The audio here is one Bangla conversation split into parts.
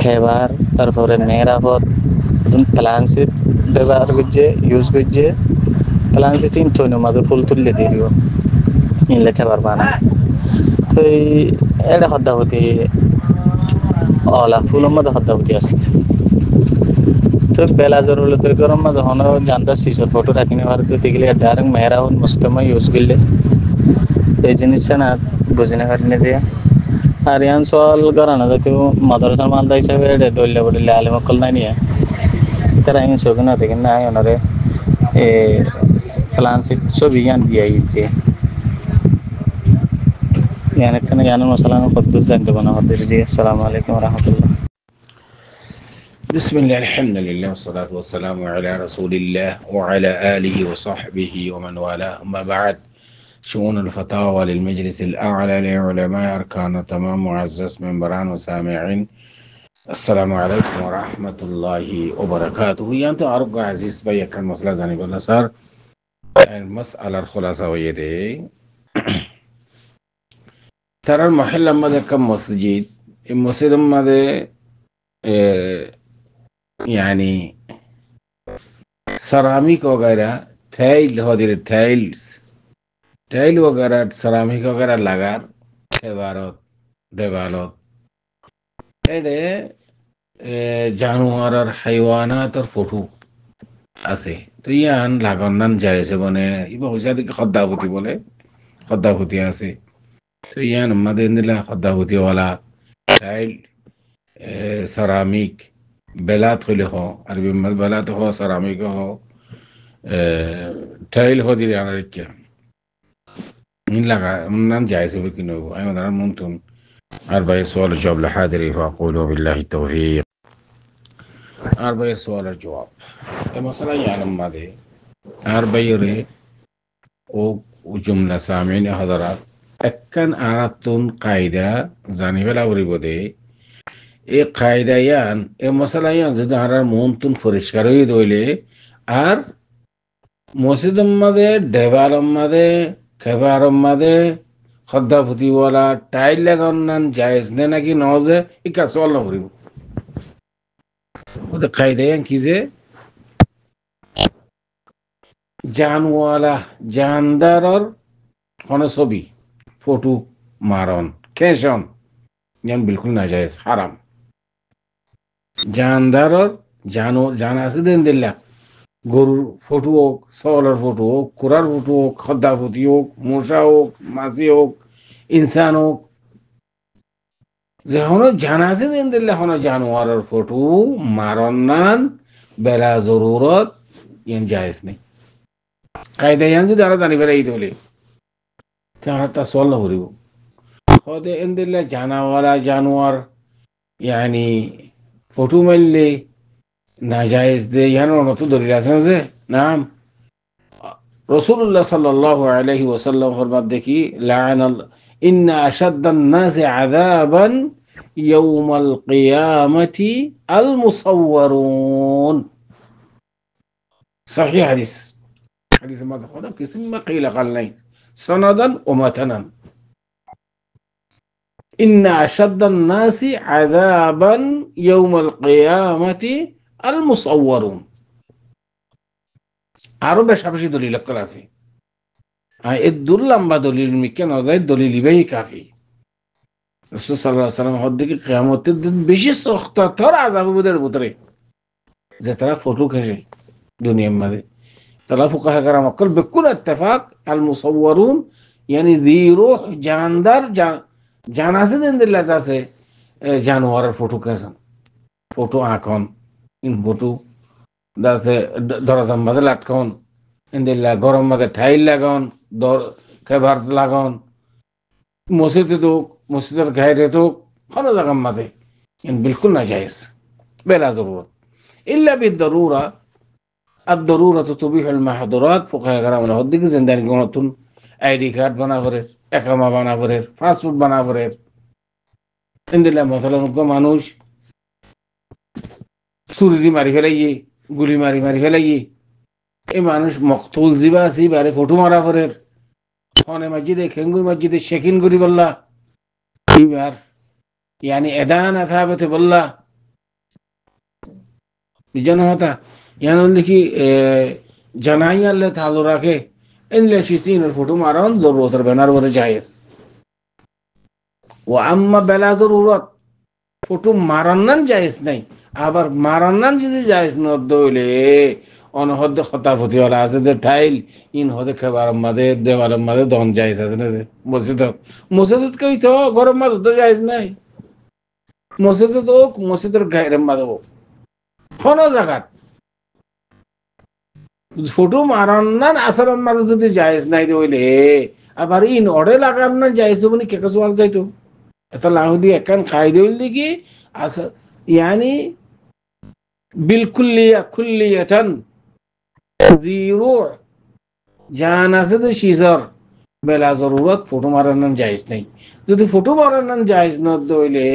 খেবার তারপরে মেরামত প্লান্সিট ব্যবহার করছে ইউজ করছে প্লান্সিট ইনথইনো মাঝে ফুল তুললে দিয়ে দিব ইনলে খেবার বানা তো এটা হদ্দাহতি অলা ফুলের মধ্যে হদ্দাহতি আসলে তো বেলা জোর হলে তো গরম মাঝে হন জানতা সিসর ফটো রাখিনি আর দিতে গেলে ডাইরেক্ট মেয়েরা হন মুস্তমা ইউজ করলে এই জিনিসটা না বুঝি না পারিনি যে আর ইয়ান সল করানো যাতে মাদ্রাসার মালদা হিসাবে ডলে বডলে আলিমকল নাই নিয়ে তারা ইন সব না দেখেন না ওনারে প্লান ছবি ইয়ান দিয়ে ইচ্ছে ইয়ান একটা ইয়ান মশলা কদ্দুস জানতে বানা হতে জি আসসালামু আলাইকুম রহমতুল্লাহ بسم الله الحمد لله والصلاة والسلام على رسول الله وعلى آله وصحبه ومن والاه أما بعد شؤون الفتاوى للمجلس الأعلى لعلماء أركان تمام معزز منبران وسامعين السلام عليكم ورحمة الله وبركاته أنت أرجو عزيز بيا كان مسألة زاني بالله صار المسألة الخلاصة ويدي ترى المحل ماذا كم مسجد المسجد ماذا يعني سيراميك वगैरह टाइल होदिर टाइल वगैरह سيراميك वगैरह लागार खेबारत देवालत एडे जानवर और हाइवानात और फोटो আছে তো ইয়ান লাগান্নান যায়ছে বনে ইবা হইছে দেখি খদ্দাভূতি বলে খদ্দাভূতি আছে তো ইয়ান আমাদের নিলা খদ্দাভূতি ওয়ালা টাইল سيراميك بلات خلي هو عربي بلات هو سيراميك هو تايل هو دي أنا ركيا من لقى من جايز بكينو أي مثلا ممكن أربعة سؤال الجواب لحاضري فأقول بالله التوفيق أربعة سؤال الجواب مثلا يعني ما ده أربعة ري أو وجملة سامعين حضرات أكن أردتون قاعدة زاني ولا وريبودي এই কায়দায়ান এই মশলায়ান যদি হারার মনতুন পরিষ্কার হয়ে দইলে আর মসজিদের মাঝে দেওয়ালের মাঝে খেবারের মাঝে খদ্দাফুতিওয়ালা টাইল লাগান জায়েজ নে নাকি নজে এই কাজ চল না করিব ওদের কায়দায়ান কি যে জানওয়ালা জানদারর কোন ছবি ফটো মারন কেশন ইয়ান বিলকুল না জায়েজ হারাম জানদারর জান আছে দেন দিল্লা গরুর ফটো হোক সওয়ালের ফটো হোক কুরার ফটো হোক খদ্দাফতি হোক মশা হোক মাছি হোক ইনসান হোক যখন জান আছে দেন দিল্লা হন জানোয়ারের ফটো মারন্নান বেলা জরুরত ইয়ান জায়েজ নেই কায়দা ইয়ান যদি আরো জানি বেড়াই দিলে তাহলে তা সল না করিব খদে এন দিল্লা জানাওয়ালা জানোয়ার ইয়ানি ফটো মারলে নাজায়েজ দে ইয়ানো নতো দলিল আছে না যে নাম রাসূলুল্লাহ সাল্লাল্লাহু আলাইহি ওয়াসাল্লাম ফরমাত দেখি লাআনা ইন্না আশাদ্দান নাসি আযাবান ইয়াউমাল কিয়ামাতি আল মুসাওয়ারুন সহিহ হাদিস হাদিস মাদা খোদা কিসম মা কিলা قال নাই সনাদান ও মাতানান إن أشد الناس عذابا يوم القيامة المصورون আরো বেশি দলিল লক্ষ্য আছে এই দুর্লম্বা দলিল মিকে নজায় দলিল ইবাই কাফি রাসূল সাল্লাল্লাহু আলাইহি ওয়াসাল্লাম হদ্দিকে কিয়ামতের দিন বেশি সখত তর আযাব বুদের ভিতরে যে তারা ফটো খেয়ে দুনিয়ার মধ্যে তারা ফুকাহা کرام কল বিকুল ইত্তেফাক আল মুসাওয়ারুন يعني ذي روح জানদার জানাসে দেন দিল্লা আছে জানোয়ারের ফটো কেসন ফটো আঁকন ইন ফটো দাসে দরজার মাঝে লাটকন ইন্দিল্লা গরম মাঝে ঠাইল লাগান খেবার লাগান মসজিদে তো মসজিদের গায়ে তো কোনো জায়গার মাঝে বিলকুল না জায়েজ বেলা জরুরত ইল্লা বিদরুরা الضرورة تبيح المحظورات فقهاء کرام نے ہدی کی زندگی گونتون আইডি কার্ড বানা করে একামা বানা করে পাসপোর্ট বানা করে ইন্দিল্লা মশলা মানুষ ছুরি মারি ফেলাইয়ে গুলি মারি ফেলাইয়ে এই মানুষ মকতুল জিবা আছে বারে ফটো মারা করে ফনে মসজিদে খেঙ্গুর মসজিদে শেখিন করি বললা এবার يعني أذان ثابت بالله بجنة هتا يعني اللي كي جناية اللي تعالوا راكه إن لشيسين الفوتو مارون ضرورة البنار ورجايس وأما بلا ضرورة ফটো মারান্নান জায়েজ নাই আবার মারান্নান যদি জায়েজ নদলে অনহদ্দ খতাফতি ওলা আছে যে টাইল ইন হদে খেবার মাদে দেওয়ার মাদে দন জায়েজ আছে না যে মসজিদত কই তো গরম মাদ তো জায়েজ নাই মসজিদত ও মসজিদের গায়ের মাদে ও কোন জায়গা ফটো মারান্নান আসর মাদে যদি জায়েজ নাই হইলে আবার ইন অড়ে লাগান না জায়েজ বনি কে কাজওয়াল যাইতো এটা লাহুদি একখান খাই দিল দিকে আস يعني بالكلية كلية ذي روح جانسد شيزر بلا ضرورت فوٹو مارنن جائز نہیں যদি ফটো মারানোর জায়েজ না দইলে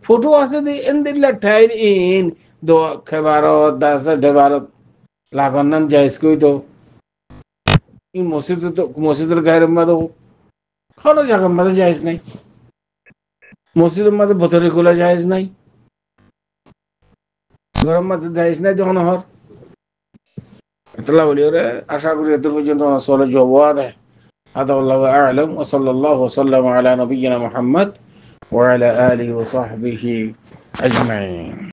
ফটো আছে দি এন্দিল্লা টাইল ইন দো খেবারত দাসা দেবারত লাগানোর জায়েজ কই তো এই মসজিদের গায়ের মধ্যে কোন জায়গার মধ্যে জায়েজ নাই মসজিদের মধ্যে ভতরে খোলা জায়েজ নাই গরম মধ্যে জায়েজ নাই যখন হর এতলা বলি ওরে আশা করি এত পর্যন্ত সলে জবাব দেয় هذا والله أعلم وصلى الله وسلم على نبينا محمد وعلى آله وصحبه أجمعين